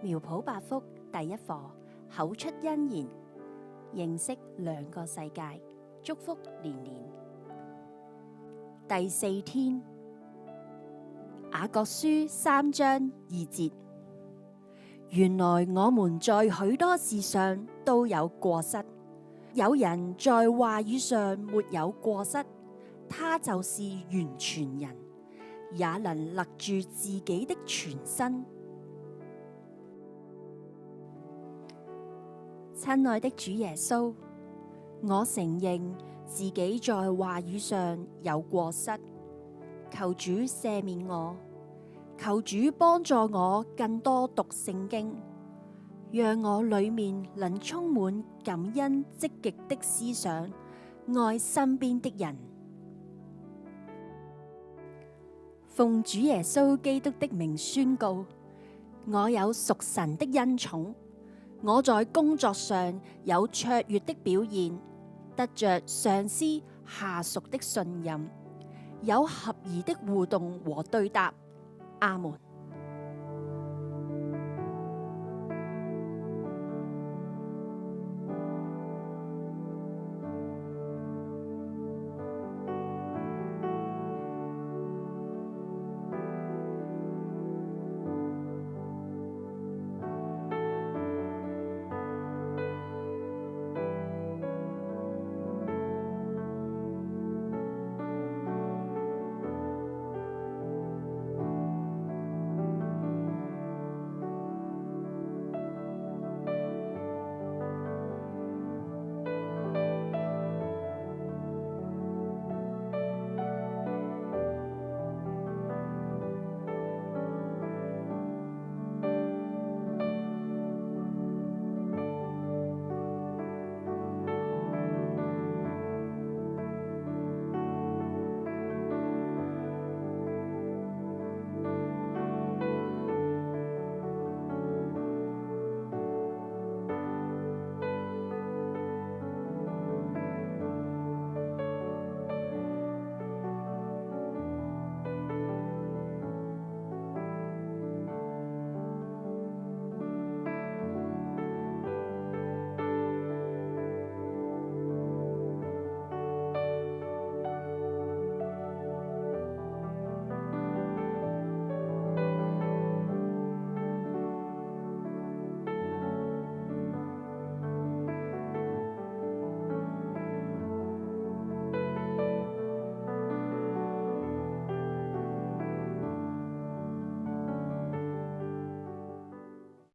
苗圃百福第一課，口出恩言，認識兩個世界，祝福連連。第4天，雅各書3章2節。原來我們在許多事上都有過失，有人在話語上沒有過失，他就是完全人，也能勒住自己的全身。親愛的主耶穌，我承認自己在話語上有過失，求主赦免我，求主幫助我更多讀聖經，讓我裏面能充滿感恩積極的思想，愛身邊的人。奉主耶穌基督的名宣告，我有屬神的恩寵。我在工作上有卓越的表現，得着上司下屬的信任，有合宜的互動和對答。阿們。